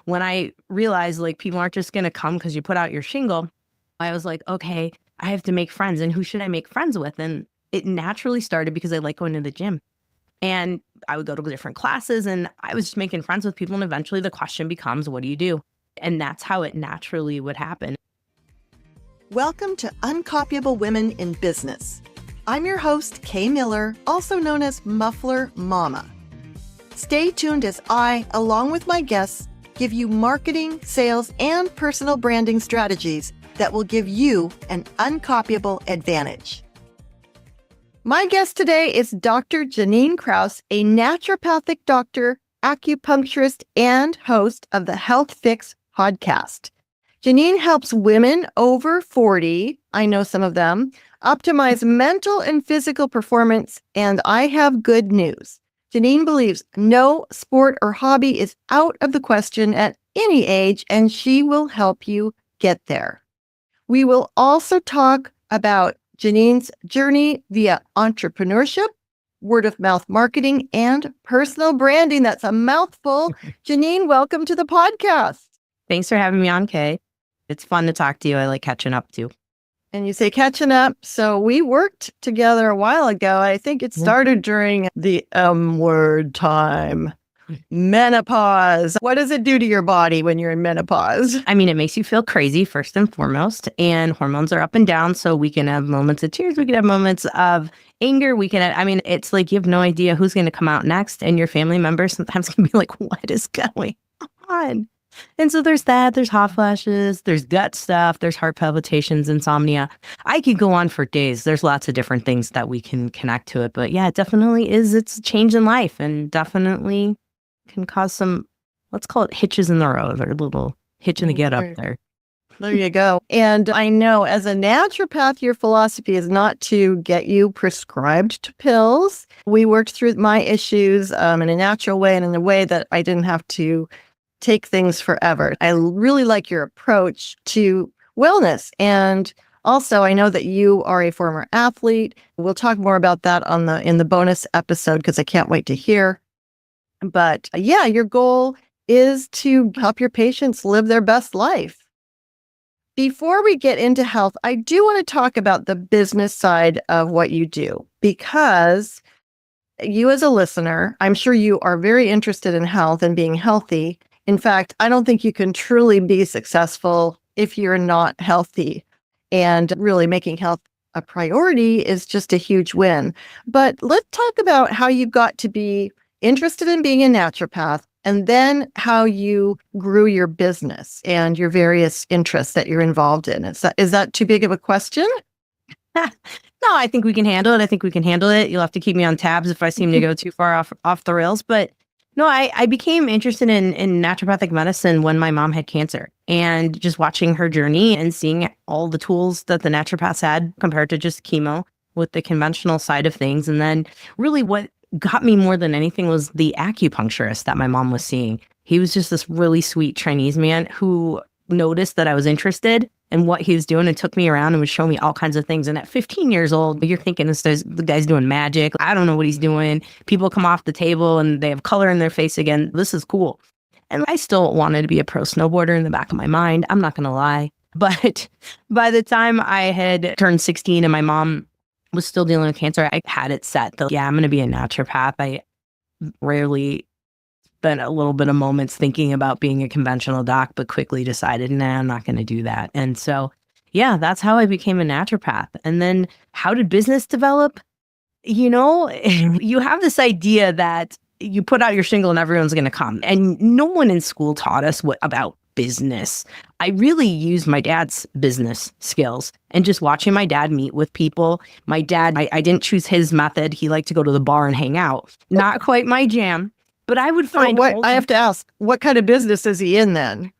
when I realized like people aren't just going to come because you put out your shingle, I was like, okay, I have to make friends. And who should I make friends with? And it naturally started because I like going to the gym. And I would go to different classes and I was just making friends with people. And eventually the question becomes, what do you do? And that's how it naturally would happen. Welcome to Uncopyable Women in Business. I'm your host, Kay Miller, also known as Muffler Mama. Stay tuned as I, along with my guests, give you marketing, sales, and personal branding strategies that will give you an uncopyable advantage. My guest today is Dr. Jannine Krause, a naturopathic doctor, acupuncturist, and host of the Health Fix podcast. Jannine helps women over 40, I know some of them, optimize mental and physical performance, and I have good news. Jannine believes no sport or hobby is out of the question at any age, and she will help you get there. We will also talk about Jannine's journey via entrepreneurship, word of mouth marketing, and personal branding. That's a mouthful. Jannine, welcome to the podcast. Thanks for having me on, Kay. It's fun to talk to you. I like catching up too. And you say catching up. So we worked together a while ago. I think it started during the word time. Menopause. What does it do to your body when you're in menopause? I mean, it makes you feel crazy first and foremost, and hormones are up and down. So we can have moments of tears. We can have moments of anger. It's like you have no idea who's going to come out next. And your family members sometimes can be like, what is going on? And so there's that, there's hot flashes, there's gut stuff, there's heart palpitations, insomnia. I could go on for days. There's lots of different things that we can connect to it. But yeah, it definitely is. It's a change in life and definitely can cause some, let's call it hitches in the road or a little hitch in the get up there. There you go. And I know as a naturopath, your philosophy is not to get you prescribed to pills. We worked through my issues in a natural way and in a way that I didn't have to take things forever. I really like your approach to wellness. And also, I know that you are a former athlete. We'll talk more about that in the bonus episode because I can't wait to hear. But yeah, your goal is to help your patients live their best life. Before we get into health, I do want to talk about the business side of what you do, because you as a listener, I'm sure you are very interested in health and being healthy. In fact, I don't think you can truly be successful if you're not healthy, and really making health a priority is just a huge win. But let's talk about how you got to be interested in being a naturopath, and then how you grew your business and your various interests that you're involved in. Is that too big of a question? No, I think we can handle it. You'll have to keep me on tabs if I seem to go too far off the rails. But no, I became interested in naturopathic medicine when my mom had cancer, and just watching her journey and seeing all the tools that the naturopaths had compared to just chemo with the conventional side of things. And then really what got me more than anything was the acupuncturist that my mom was seeing. He was just this really sweet Chinese man who noticed that I was interested in what he was doing and took me around and would show me all kinds of things. And at 15 years old, you're thinking the guy's doing magic. I don't know what he's doing. People come off the table and they have color in their face again. This is cool. And I still wanted to be a pro snowboarder in the back of my mind. I'm not going to lie. But by the time I had turned 16 and my mom was still dealing with cancer, I had it set that, yeah, I'm going to be a naturopath. I rarely spent a little bit of moments thinking about being a conventional doc, but quickly decided, nah, I'm not going to do that. And so, yeah, that's how I became a naturopath. And then how did business develop? You know, you have this idea that you put out your shingle and everyone's going to come. And no one in school taught us about business. I really used my dad's business skills and just watching my dad meet with people. My dad, I didn't choose his method. He liked to go to the bar and hang out. Not quite my jam, but I would find... I have to ask, what kind of business is he in then?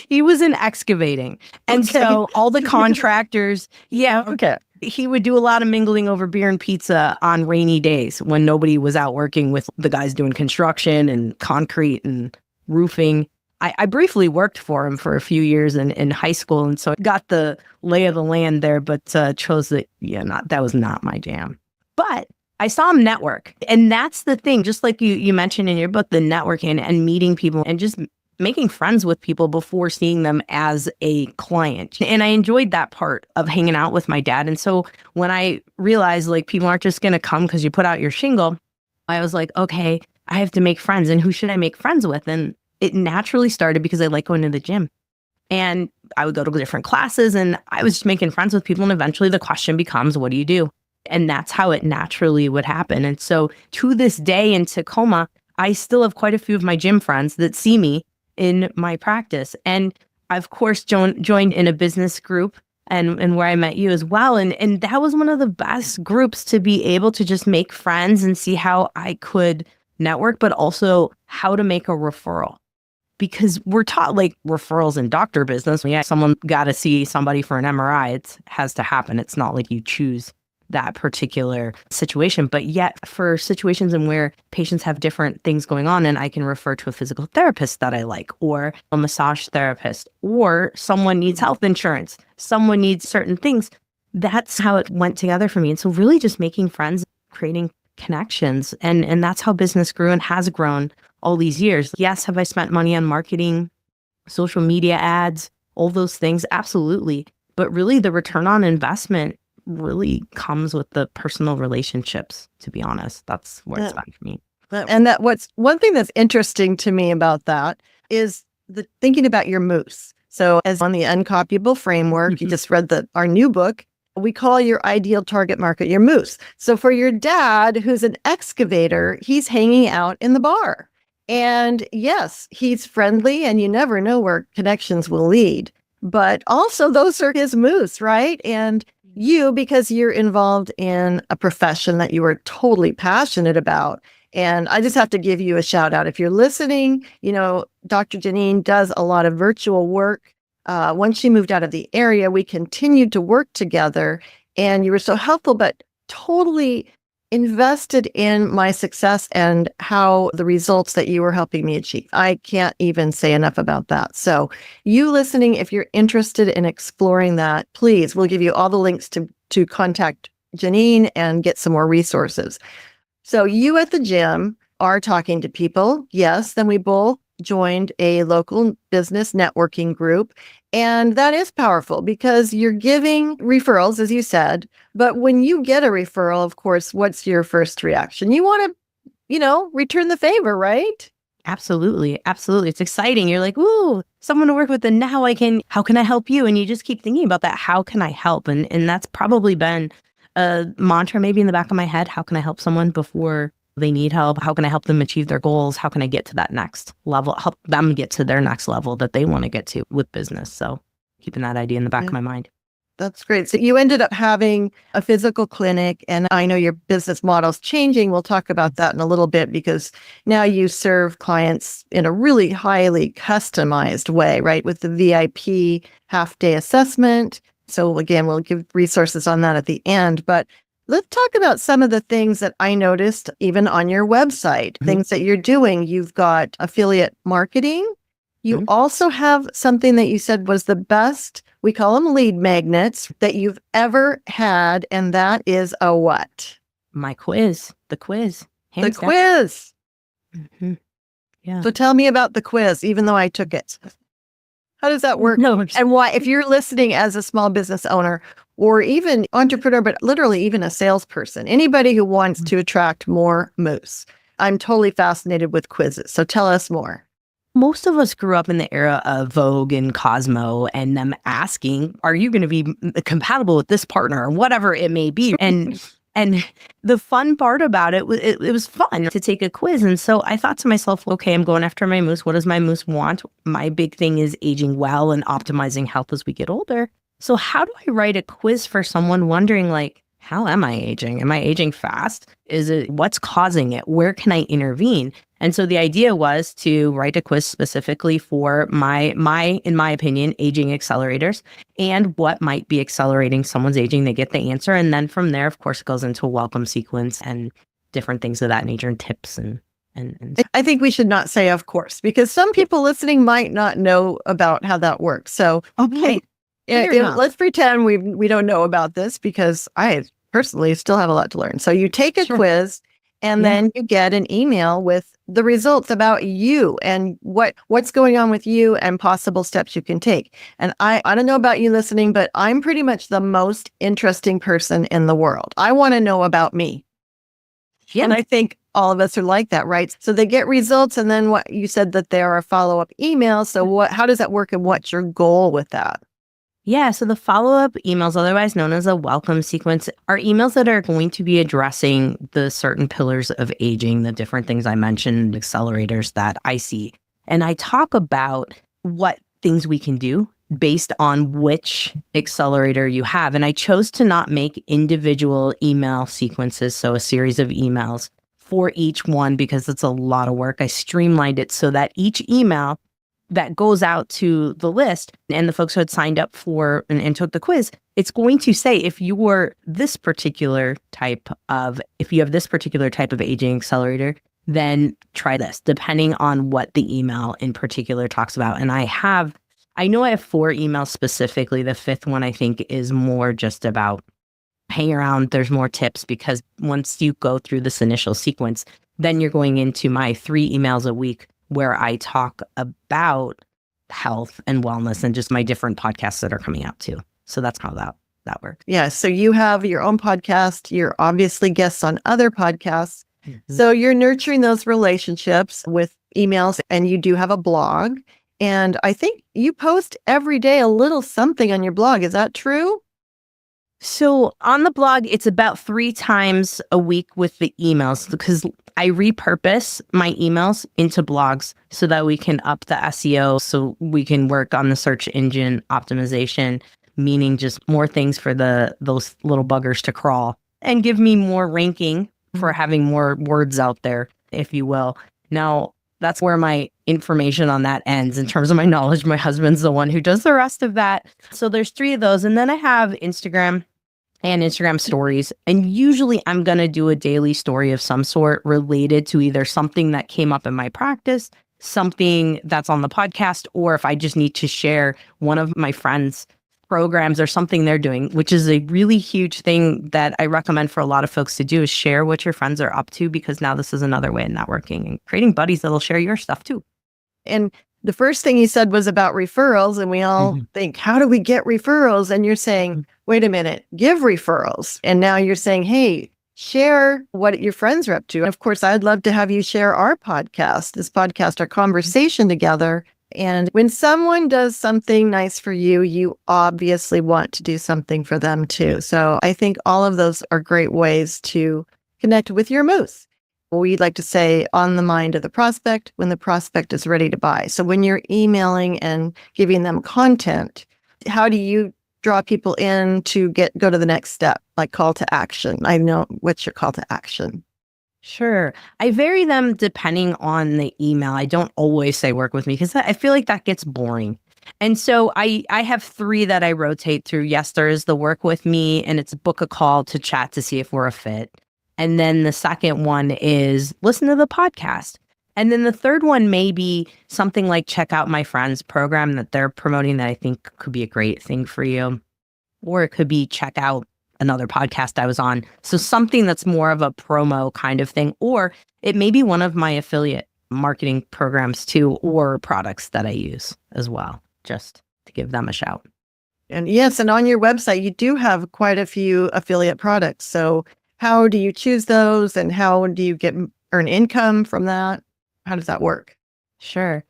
He was in excavating. And so all the contractors, he would do a lot of mingling over beer and pizza on rainy days when nobody was out working with the guys doing construction and concrete and roofing. I briefly worked for him for a few years in high school, and so I got the lay of the land there, but chose that, that was not my jam. But I saw him network, and that's the thing, just like you mentioned in your book, the networking and meeting people and just making friends with people before seeing them as a client. And I enjoyed that part of hanging out with my dad. And so when I realized like people aren't just going to come because you put out your shingle, I was like, okay, I have to make friends. And who should I make friends with? And it naturally started because I like going to the gym. And I would go to different classes and I was just making friends with people. And eventually the question becomes, what do you do? And that's how it naturally would happen. And so to this day in Tacoma, I still have quite a few of my gym friends that see me in my practice. And I, of course, joined in a business group and where I met you as well. And that was one of the best groups to be able to just make friends and see how I could network, but also how to make a referral. Because we're taught like referrals in doctor business. Yeah, someone got to see somebody for an MRI. It has to happen. It's not like you choose that particular situation. But yet for situations in where patients have different things going on, and I can refer to a physical therapist that I like, or a massage therapist, or someone needs health insurance, someone needs certain things. That's how it went together for me. And so really just making friends, creating connections. And that's how business grew and has grown all these years. Yes, have I spent money on marketing, social media ads, all those things? Absolutely. But really the return on investment really comes with the personal relationships, to be honest. That's where it's been for me. And that what's one thing that's interesting to me about that is the thinking about your moose. So as on the Uncopyable Framework, you just read our new book, we call your ideal target market your moose. So for your dad, who's an excavator, he's hanging out in the bar. And yes, he's friendly and you never know where connections will lead. But also those are his moose, right? And you, because you're involved in a profession that you are totally passionate about. And I just have to give you a shout out. If you're listening, Dr. Jannine does a lot of virtual work. Once she moved out of the area, we continued to work together and you were so helpful, but totally invested in my success and how the results that you were helping me achieve. I can't even say enough about that. So you listening, if you're interested in exploring that, please, we'll give you all the links to contact Jannine and get some more resources. So you at the gym are talking to people. Yes, then we both joined a local business networking group. And that is powerful because you're giving referrals, as you said. But when you get a referral, of course, what's your first reaction? You want to, return the favor, right? Absolutely. Absolutely. It's exciting. You're like, ooh, someone to work with. And now how can I help you? And you just keep thinking about that. How can I help? And that's probably been a mantra maybe in the back of my head. How can I help someone before they need help? How can I help them achieve their goals? How can I get to that next level? Help them get to their next level that they want to get to with business. So keeping that idea in the back of my mind. That's great. So you ended up having a physical clinic, and I know your business model's changing. We'll talk about that in a little bit because now you serve clients in a really highly customized way, right? With the VIP half-day assessment. So again, we'll give resources on that at the end, but let's talk about some of the things that I noticed even on your website, things that you're doing. You've got affiliate marketing. You also have something that you said was the best, we call them lead magnets, that you've ever had. And that is a what? My quiz, the quiz. The quiz. Yeah. So tell me about the quiz, even though I took it. How does that work? No, and why, if you're listening as a small business owner or even entrepreneur, but literally even a salesperson, anybody who wants to attract more moose, I'm totally fascinated with quizzes. So tell us more. Most of us grew up in the era of Vogue and Cosmo and them asking, are you going to be compatible with this partner or whatever it may be? And the fun part about it was fun to take a quiz. And so I thought to myself, okay, I'm going after my moose. What does my moose want? My big thing is aging well and optimizing health as we get older. So how do I write a quiz for someone wondering like, how am I aging? Am I aging fast? Is it what's causing it? Where can I intervene? And so the idea was to write a quiz specifically for my, in my opinion, aging accelerators and what might be accelerating someone's aging. They get the answer. And then from there, of course, it goes into a welcome sequence and different things of that nature and tips and I think we should not say of course, because some people listening might not know about how that works. So okay. Let's pretend we don't know about this because I personally still have a lot to learn. So you take a quiz And Yeah. then you get an email with the results about you and what's going on with you and possible steps you can take. And I don't know about you listening, but I'm pretty much the most interesting person in the world. I want to know about me. Yeah. And I think all of us are like that, right? So they get results, and then what you said that there are follow-up emails. So how does that work, and what's your goal with that? Yeah, so the follow-up emails, otherwise known as a welcome sequence, are emails that are going to be addressing the certain pillars of aging, the different things I mentioned, accelerators that I see. And I talk about what things we can do based on which accelerator you have. And I chose to not make individual email sequences, so a series of emails for each one, because it's a lot of work. I streamlined it so that each email that goes out to the list and the folks who had signed up for and took the quiz, it's going to say if you have this particular type of aging accelerator, then try this, depending on what the email in particular talks about. And I know I have 4 emails specifically. The 5th one I think is more just about hang around. There's more tips, because once you go through this initial sequence, then you're going into my 3 emails a week where I talk about health and wellness and just my different podcasts that are coming out too. So that's how that works. Yeah. So you have your own podcast. You're obviously guests on other podcasts. Mm-hmm. So you're nurturing those relationships with emails, and you do have a blog. And I think you post every day a little something on your blog. Is that true? So on the blog, it's about 3 times a week with the emails, because I repurpose my emails into blogs so that we can up the SEO, so we can work on the search engine optimization, meaning just more things for those little buggers to crawl and give me more ranking for having more words out there, if you will. Now, that's where my information on that ends in terms of my knowledge. My husband's the one who does the rest of that. So there's 3 of those. And then I have Instagram and Instagram stories. And usually I'm going to do a daily story of some sort related to either something that came up in my practice, something that's on the podcast, or if I just need to share one of my friends' programs or something they're doing, which is a really huge thing that I recommend for a lot of folks to do, is share what your friends are up to, because now this is another way of networking and creating buddies that'll share your stuff too. And the first thing you said was about referrals, and we all think, how do we get referrals? And you're saying, wait a minute, give referrals. And now you're saying, hey, share what your friends are up to. And of course, I'd love to have you share our podcast, our conversation together. And when someone does something nice for you, you obviously want to do something for them too. So I think all of those are great ways to connect with your moose. We like to say on the mind of the prospect when the prospect is ready to buy. So when you're emailing and giving them content, how do you draw people in to go to the next step, like call to action? I know, what's your call to action? Sure. I vary them depending on the email. I don't always say work with me, because I feel like that gets boring. And so I have 3 that I rotate through. Yes, there is the work with me, and it's book a call to chat to see if we're a fit. And then the second one is listen to the podcast. And then the third one may be something like check out my friend's program that they're promoting that I think could be a great thing for you. Or it could be check out another podcast I was on. So something that's more of a promo kind of thing. Or it may be one of my affiliate marketing programs too, or products that I use as well, just to give them a shout. And yes, and on your website, you do have quite a few affiliate products. So how do you choose those, and how do you earn income from that? How does that work? Sure.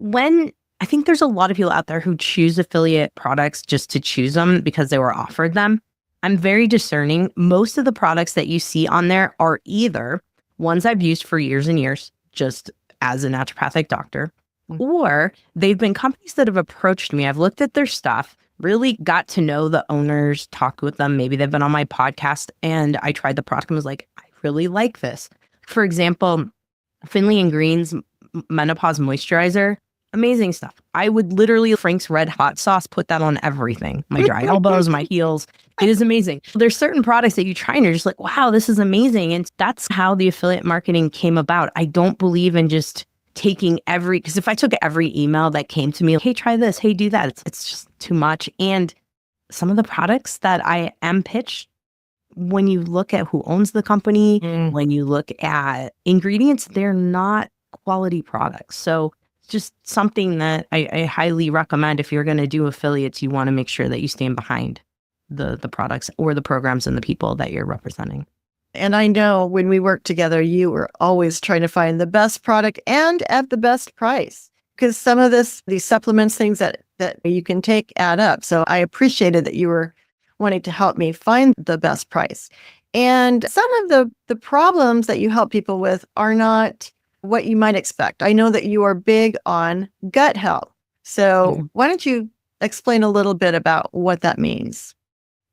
I think there's a lot of people out there who choose affiliate products just to choose them because they were offered them. I'm very discerning. Most of the products that you see on there are either ones I've used for years and years, just as a naturopathic doctor, or they've been companies that have approached me. I've looked at their stuff, really got to know the owners, talked with them. Maybe they've been on my podcast, and I tried the product and was like, I really like this. For example, Finley and Green's menopause moisturizer, amazing stuff. I would literally, Frank's Red Hot Sauce, put that on everything. My dry elbows, my heels. It is amazing. There's certain products that you try and you're just like, wow, this is amazing. And that's how the affiliate marketing came about. I don't believe in just taking because if I took every email that came to me, hey, try this, hey, do that, it's just too much. And some of the products that I am pitched when you look at who owns the company, Mm. when you look at ingredients, they're not quality products. So just something that I highly recommend. If you're going to do affiliates, you want to make sure that you stand behind the products or the programs and the people that you're representing. And I know when we worked together, you were always trying to find the best product and at the best price. Because some of these supplements, things that you can take add up. So I appreciated that you were wanting to help me find the best price. And some of the problems that you help people with are not what you might expect. I know that you are big on gut health. So why don't you explain a little bit about what that means?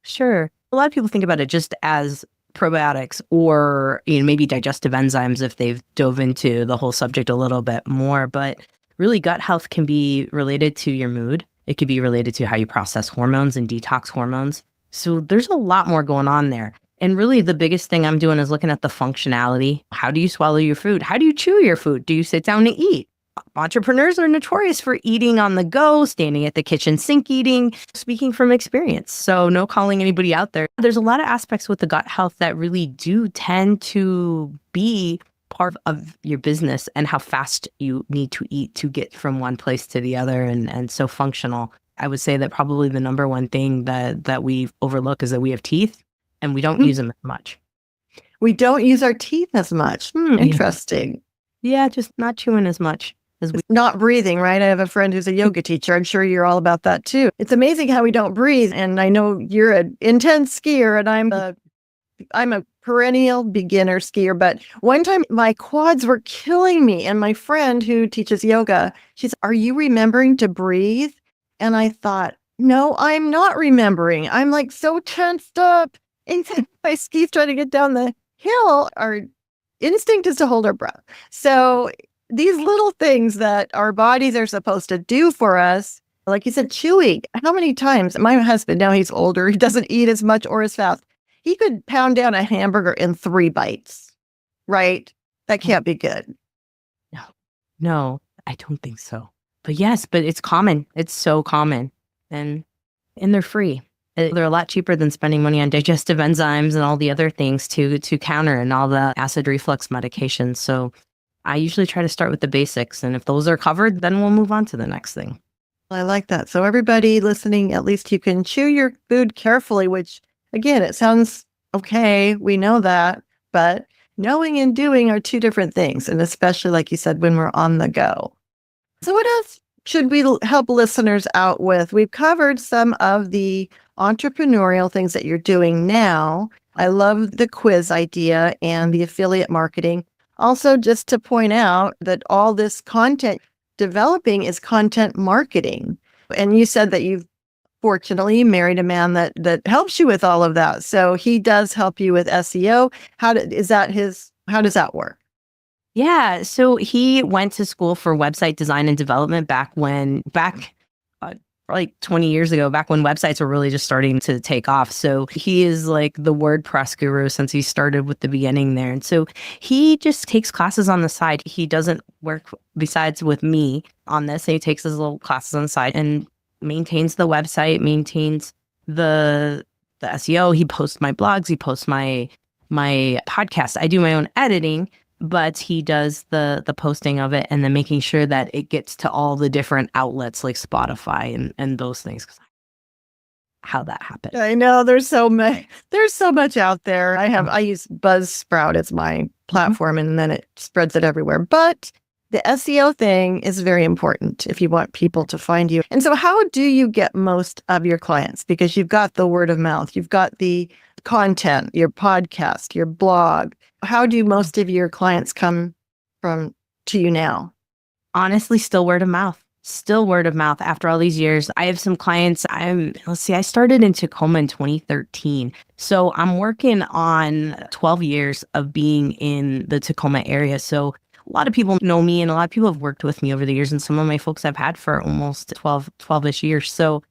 Sure. A lot of people think about it just as probiotics or maybe digestive enzymes if they've dove into the whole subject a little bit more. But really, gut health can be related to your mood. It could be related to how you process hormones and detox hormones. So there's a lot more going on there. And really, the biggest thing I'm doing is looking at the functionality. How do you swallow your food? How do you chew your food? Do you sit down to eat? Entrepreneurs are notorious for eating on the go, standing at the kitchen sink eating, speaking from experience. So no calling anybody out there. There's a lot of aspects with the gut health that really do tend to be part of your business and how fast you need to eat to get from one place to the other and so functional. I would say that probably the number one thing that we overlook is that we have teeth and we don't use them as much. We don't use our teeth as much. Interesting. Yeah, just not chewing as much. Not breathing, right? I have a friend who's a yoga teacher. I'm sure you're all about that too. It's amazing how we don't breathe. And I know you're an intense skier and I'm a perennial beginner skier. But one time my quads were killing me. And my friend who teaches yoga, she said, "Are you remembering to breathe?" And I thought, no, I'm not remembering. I'm like so tensed up. And my skis trying to get down the hill, our instinct is to hold our breath. So these little things that our bodies are supposed to do for us, like you said, chewing. How many times? My husband, now he's older, he doesn't eat as much or as fast. He could pound down a hamburger in 3 bites, right? That can't be good. No, I don't think so. But yes, but it's common. It's so common. And they're free. They're a lot cheaper than spending money on digestive enzymes and all the other things to counter and all the acid reflux medications. So I usually try to start with the basics. And if those are covered, then we'll move on to the next thing. I like that. So everybody listening, at least you can chew your food carefully, which again, it sounds okay. We know that, but knowing and doing are 2 different things. And especially like you said, when we're on the go. So what else should we help listeners out with? We've covered some of the entrepreneurial things that you're doing now. I love the quiz idea and the affiliate marketing. Also, just to point out that all this content developing is content marketing. And you said that you've fortunately married a man that helps you with all of that. So he does help you with SEO. How does that work? Yeah. So he went to school for website design and development back like 20 years ago, back when websites were really just starting to take off. So he is like the WordPress guru since he started with the beginning there. And so he just takes classes on the side. He doesn't work besides with me on this. He takes his little classes on the side and maintains the website, maintains the SEO. He posts my blogs. He posts my podcast. I do my own editing, but he does the posting of it and then making sure that it gets to all the different outlets like Spotify and those things. How that happened. I know there's so much out there. I use Buzzsprout as my platform and then it spreads it everywhere. But the SEO thing is very important if you want people to find you. And so how do you get most of your clients? Because you've got the word of mouth, you've got the content, your podcast, your blog. How do most of your clients come to you now? Honestly, still word of mouth. Still word of mouth after all these years. I have some clients. I started in Tacoma in 2013. So I'm working on 12 years of being in the Tacoma area. So a lot of people know me and a lot of people have worked with me over the years. And some of my folks I've had for almost 12-ish years. So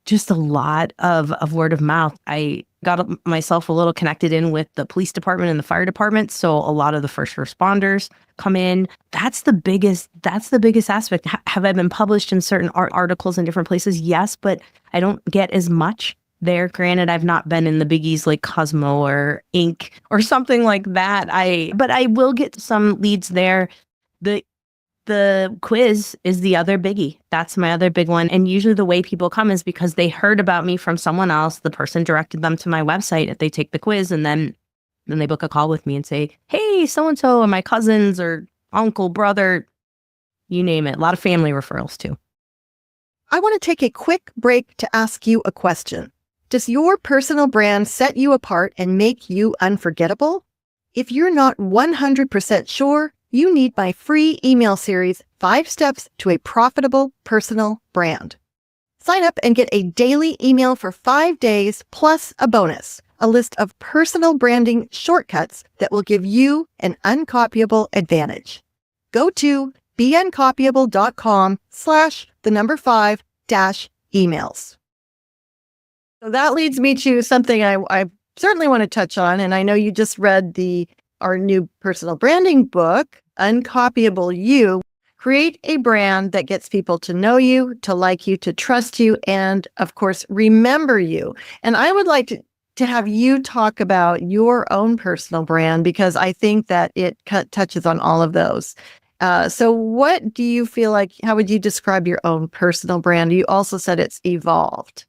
just a lot of word of mouth. I got myself a little connected in with the police department and the fire department. So a lot of the first responders come in. That's the biggest aspect. Have I been published in certain articles in different places? Yes, but I don't get as much there. Granted, I've not been in the biggies like Cosmo or Inc. or something like that. But I will get some leads there. The the quiz is the other biggie. That's my other big one. And usually the way people come is because they heard about me from someone else. The person directed them to my website. If they take the quiz and then they book a call with me and say, hey, so-and-so, and my cousins or uncle, brother, you name it. A lot of family referrals too. I want to take a quick break to ask you a question. Does your personal brand set you apart and make you unforgettable? If you're not 100% sure, you need my free email series, 5 Steps to a Profitable Personal Brand. Sign up and get a daily email for 5 days plus a bonus, a list of personal branding shortcuts that will give you an uncopyable advantage. Go to beuncopyable.com/5-emails. So that leads me to something I certainly want to touch on. And I know you just read our new personal branding book, Uncopyable You. Create a brand that gets people to know you, to like you, to trust you, and of course, remember you. And I would like to have you talk about your own personal brand because I think that it touches on all of those. So what do you feel like, how would you describe your own personal brand? You also said it's evolved.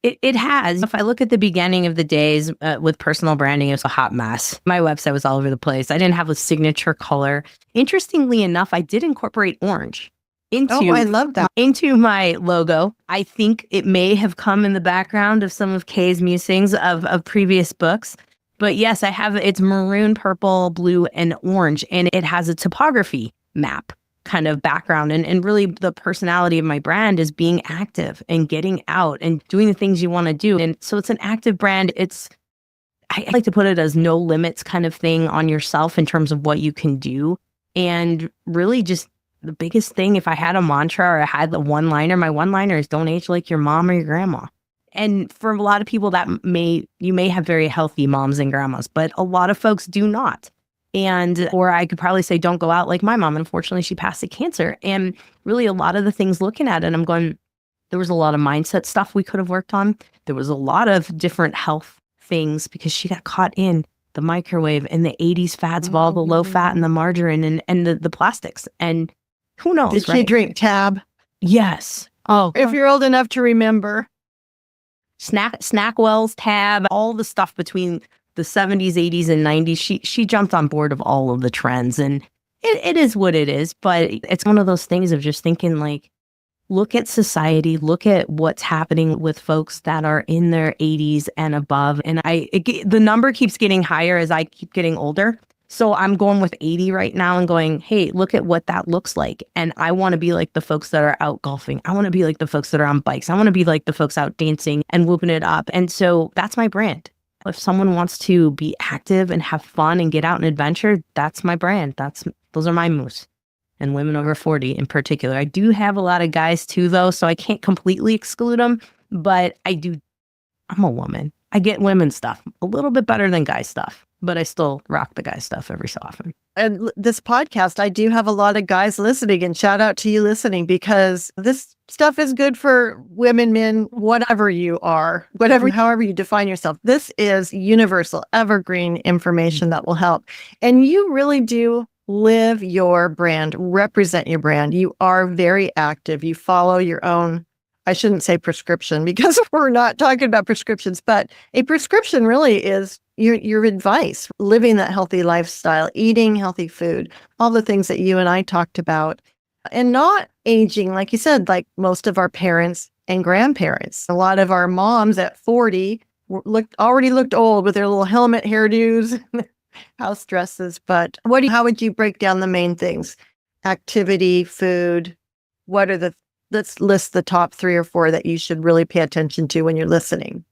It has. If I look at the beginning of the days with personal branding, it was a hot mess. My website was all over the place. I didn't have a signature color. Interestingly enough, I did incorporate orange I love that. into my logo. I think it may have come in the background of some of Kay's musings of previous books. But yes, I have, it's maroon, purple, blue, and orange. And it has a topography map kind of background. And really the personality of my brand is being active and getting out and doing the things you want to do. And so it's an active brand. I like to put it as no limits kind of thing on yourself in terms of what you can do. And really just the biggest thing, if I had a mantra or I had the one-liner, my one-liner is don't age like your mom or your grandma. And for a lot of people you may have very healthy moms and grandmas, but a lot of folks do not. Or I could probably say, don't go out like my mom. Unfortunately, she passed of cancer. And really a lot of the things looking at it, I'm going, there was a lot of mindset stuff we could have worked on. There was a lot of different health things because she got caught in the microwave and the 80s fads of all the low fat and the margarine and the plastics. And who knows? Did she drink Tab? Yes. Oh, if you're old enough to remember. Snackwell's, Tab, all the stuff between the 70s, 80s, and 90s, she jumped on board of all of the trends. And it is what it is. But it's one of those things of just thinking like, look at society, look at what's happening with folks that are in their 80s and above. And the number keeps getting higher as I keep getting older. So I'm going with 80 right now and going, hey, look at what that looks like. And I want to be like the folks that are out golfing. I want to be like the folks that are on bikes. I want to be like the folks out dancing and whooping it up. And so that's my brand. If someone wants to be active and have fun and get out and adventure, that's my brand. Those are my moves. And women over 40 in particular. I do have a lot of guys too, though, so I can't completely exclude them. But I'm a woman. I get women stuff a little bit better than guy stuff, but I still rock the guy stuff every so often. And this podcast, I do have a lot of guys listening, and shout out to you listening because this stuff is good for women, men, whatever you are, however you define yourself. This is universal, evergreen information that will help. And you really do live your brand, represent your brand. You are very active. You follow your own, I shouldn't say prescription because we're not talking about prescriptions, but a prescription really is your advice, living that healthy lifestyle, eating healthy food, all the things that you and I talked about, and not aging, like you said, like most of our parents and grandparents. A lot of our moms at 40 already looked old with their little helmet hairdos, house dresses. But how would you break down the main things? Activity, food, let's list the top 3 or 4 that you should really pay attention to when you're listening.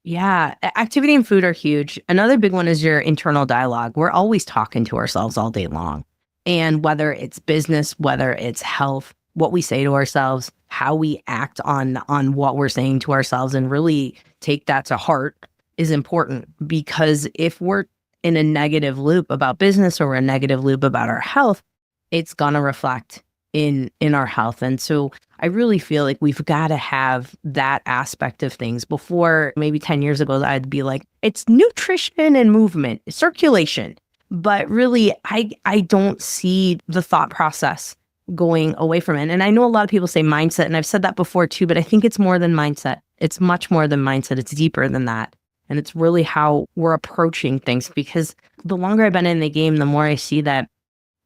Yeah, activity and food are huge. Another big one is your internal dialogue. We're always talking to ourselves all day long. And whether it's business, whether it's health, what we say to ourselves, how we act on what we're saying to ourselves and really take that to heart is important. Because if we're in a negative loop about business or a negative loop about our health, it's going to reflect in our health. And so I really feel like we've got to have that aspect of things. Before, maybe 10 years ago, I'd be like, it's nutrition and movement, circulation. But really, I don't see the thought process going away from it. And I know a lot of people say mindset, and I've said that before too, but I think it's more than mindset. It's much more than mindset. It's deeper than that. And it's really how we're approaching things, because the longer I've been in the game, the more I see that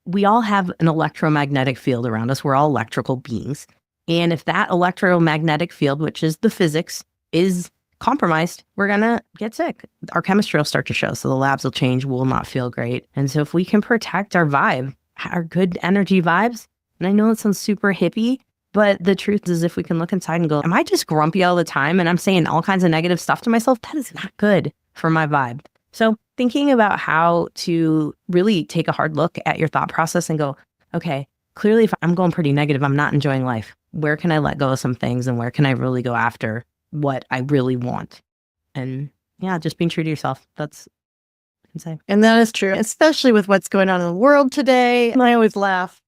we all have an electromagnetic field around us. We're all electrical beings. And if that electromagnetic field, which is the physics, is compromised, we're going to get sick. Our chemistry will start to show. So the labs will change. We'll not feel great. And so if we can protect our vibe, our good energy vibes, and I know it sounds super hippie, but the truth is, if we can look inside and go, am I just grumpy all the time? And I'm saying all kinds of negative stuff to myself. That is not good for my vibe. So thinking about how to really take a hard look at your thought process and go, okay, clearly if I'm going pretty negative, I'm not enjoying life. Where can I let go of some things, and where can I really go after what I really want? And yeah, just being true to yourself. That's what I can say. And that is true, especially with what's going on in the world today. And I always laugh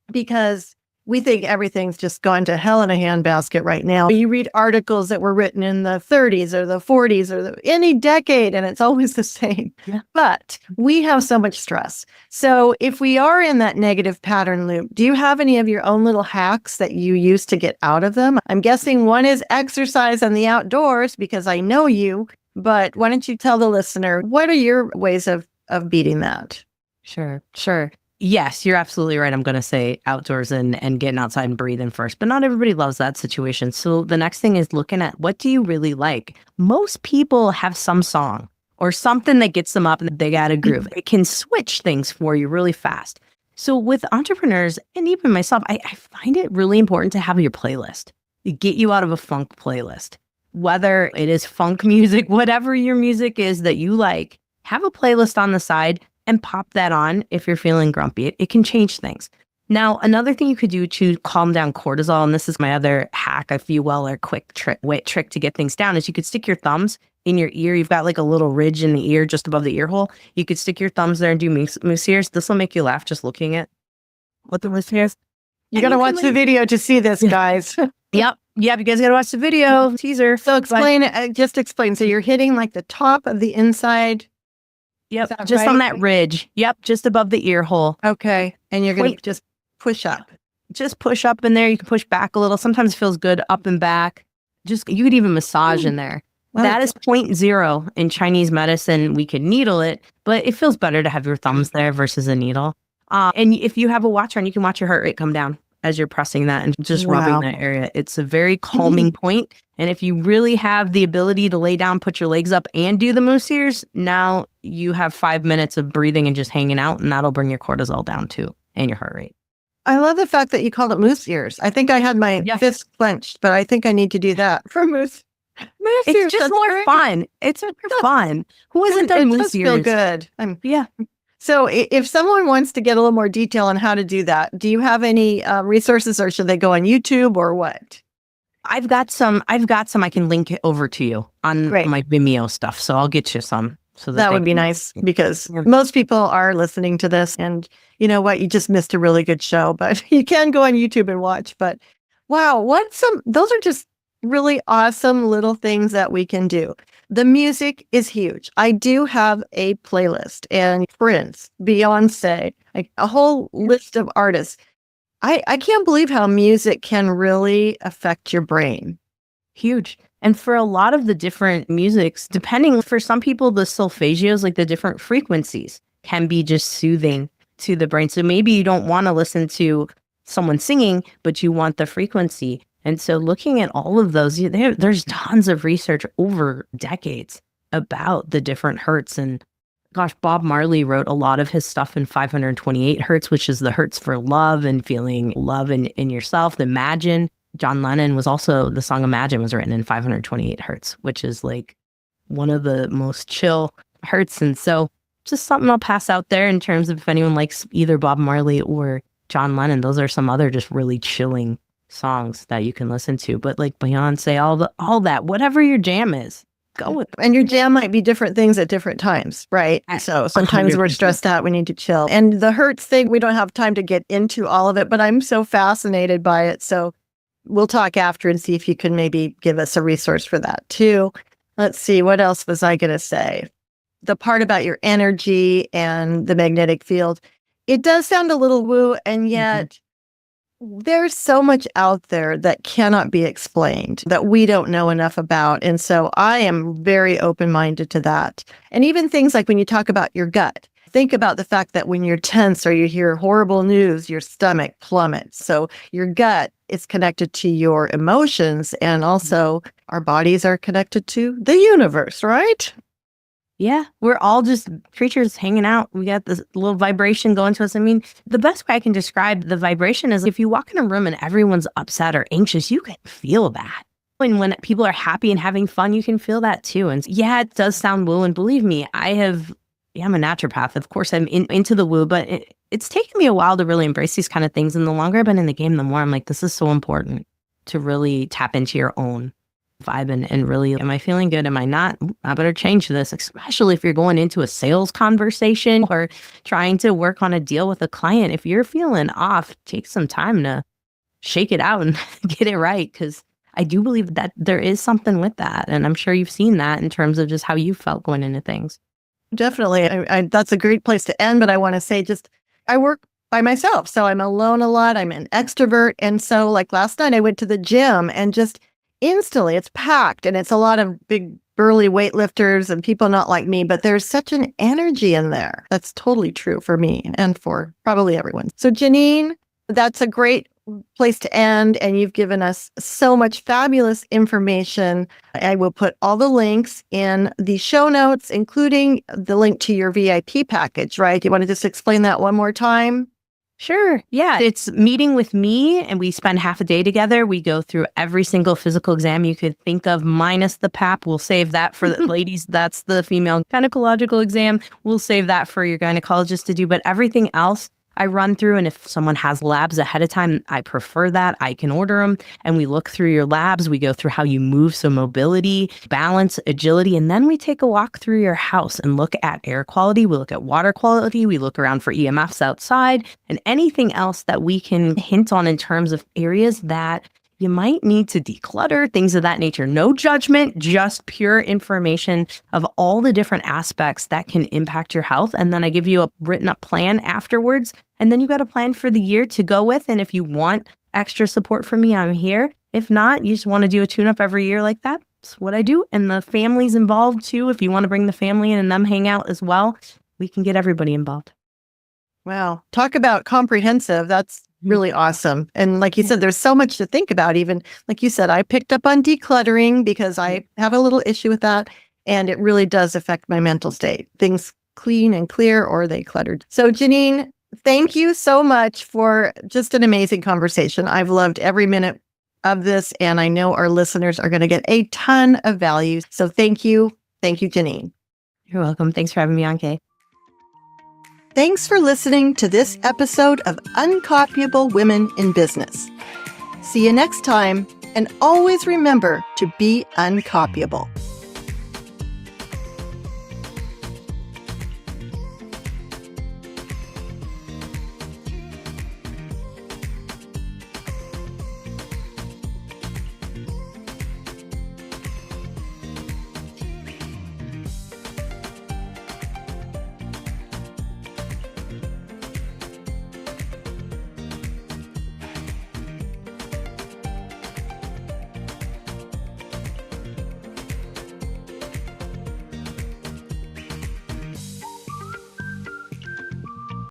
because we think everything's just gone to hell in a handbasket right now. You read articles that were written in the 30s or the 40s or any decade, and it's always the same. Yeah. But we have so much stress. So if we are in that negative pattern loop, do you have any of your own little hacks that you use to get out of them? I'm guessing one is exercise and the outdoors, because I know you. But why don't you tell the listener, what are your ways of beating that? Sure. Yes, you're absolutely right. I'm going to say outdoors and getting outside and breathing first, but not everybody loves that situation. So the next thing is looking at, what do you really like? Most people have some song or something that gets them up and they got a groove. It can switch things for you really fast. So with entrepreneurs, and even myself, I find it really important to have your playlist. Get you out of a funk playlist. Whether it is funk music, whatever your music is that you like, have a playlist on the side and pop that on if you're feeling grumpy. It can change things. Now, another thing you could do to calm down cortisol, and this is my other hack, if you will, or quick trick to get things down, is you could stick your thumbs in your ear. You've got like a little ridge in the ear just above the ear hole. You could stick your thumbs there and do moose ears. This will make you laugh just looking at what the moose ears. You got to watch the video to see this, guys. Yep, you guys got to watch the video. Teaser. So just explain. So you're hitting like the top of the inside. Yep, just right on that ridge. Yep, just above the ear hole. Okay, and you're going to just push up. Just push up in there. You can push back a little. Sometimes it feels good up and back. You could even massage in there. Wow. That is 0.0 in Chinese medicine. We could needle it, but it feels better to have your thumbs there versus a needle. And if you have a watch on, you can watch your heart rate come down as you're pressing that and just rubbing that area. It's a very calming point. And if you really have the ability to lay down, put your legs up, and do the moose ears, now you have 5 minutes of breathing and just hanging out, and that'll bring your cortisol down too, and your heart rate. I love the fact that you called it moose ears. I think I had my fist clenched, but I think I need to do that for moose. It's ears, just more fun. It's fun. Who hasn't done moose ears? Feel good. Yeah. So if someone wants to get a little more detail on how to do that, do you have any resources, or should they go on YouTube or what? I've got some I can link it over to you on my Vimeo stuff. So I'll get you some. So that would be nice, because most people are listening to this, and you know what? You just missed a really good show, but you can go on YouTube and watch. But wow, those are just really awesome little things that we can do. The music is huge. I do have a playlist, and Prince, Beyonce, like a whole list of artists. I can't believe how music can really affect your brain. Huge. And for a lot of the different musics, depending, for some people, the solfeggios, like the different frequencies, can be just soothing to the brain. So maybe you don't want to listen to someone singing, but you want the frequency. And so looking at all of those, there's tons of research over decades about the different hertz. And gosh, Bob Marley wrote a lot of his stuff in 528 hertz, which is the hertz for love and feeling love in yourself. Imagine. John Lennon was also, the song Imagine was written in 528 hertz, which is like one of the most chill hertz. And so just something I'll pass out there in terms of if anyone likes either Bob Marley or John Lennon, those are some other just really chilling songs that you can listen to. But like Beyonce, all that, whatever your jam is, go with it. And your jam might be different things at different times, right? So sometimes 100%. We're stressed out, we need to chill. And the hertz thing, we don't have time to get into all of it, but I'm so fascinated by it. So we'll talk after and see if you can maybe give us a resource for that too. Let's see, what else was I going to say? The part about your energy and the magnetic field, it does sound a little woo, and yet there's so much out there that cannot be explained that we don't know enough about. And so I am very open-minded to that. And even things like when you talk about your gut, think about the fact that when you're tense or you hear horrible news, your stomach plummets. So your gut is connected to your emotions, and also our bodies are connected to the universe, right? Yeah, we're all just creatures hanging out. We got this little vibration going to us. I mean, the best way I can describe the vibration is if you walk in a room and everyone's upset or anxious, you can feel that. And when people are happy and having fun, you can feel that too. And yeah, it does sound woo. And believe me, I'm a naturopath. Of course, I'm into the woo, but it's taken me a while to really embrace these kind of things. And the longer I've been in the game, the more I'm like, this is so important to really tap into your own vibe and really, am I feeling good? Am I not? I better change this, especially if you're going into a sales conversation or trying to work on a deal with a client. If you're feeling off, take some time to shake it out and get it right. Because I do believe that there is something with that. And I'm sure you've seen that in terms of just how you felt going into things. Definitely. That's a great place to end. But I want to say I work by myself. So I'm alone a lot. I'm an extrovert. And so like last night I went to the gym and just instantly it's packed, and it's a lot of big burly weightlifters and people not like me, but there's such an energy in there. That's totally true for me and for probably everyone. So Jannine, that's a great place to end, and you've given us so much fabulous information. I will put all the links in the show notes, including the link to your VIP package, right? Do you want to just explain that one more time? Sure. Yeah. It's meeting with me, and we spend half a day together. We go through every single physical exam you could think of, minus the PAP. We'll save that for the ladies. That's the female gynecological exam. We'll save that for your gynecologist to do. But everything else I run through, and if someone has labs ahead of time, I prefer that. I can order them, and we look through your labs. We go through how you move, so mobility, balance, agility, and then we take a walk through your house and look at air quality. We look at water quality. We look around for EMFs outside and anything else that we can hint on in terms of areas that you might need to declutter, things of that nature. No judgment, just pure information of all the different aspects that can impact your health. And then I give you a written up plan afterwards. And then you got a plan for the year to go with. And if you want extra support from me, I'm here. If not, you just want to do a tune-up every year like that, that's what I do. And the family's involved too. If you want to bring the family in and them hang out as well, we can get everybody involved. Wow. Talk about comprehensive. That's really awesome. And like you said, there's so much to think about. Even like you said, I picked up on decluttering because I have a little issue with that. And it really does affect my mental state. Things clean and clear, or they cluttered. So Jannine, thank you so much for just an amazing conversation. I've loved every minute of this, and I know our listeners are going to get a ton of value. So thank you. Thank you, Jannine. You're welcome. Thanks for having me on, Kay. Thanks for listening to this episode of Uncopyable Women in Business. See you next time, and always remember to be uncopyable.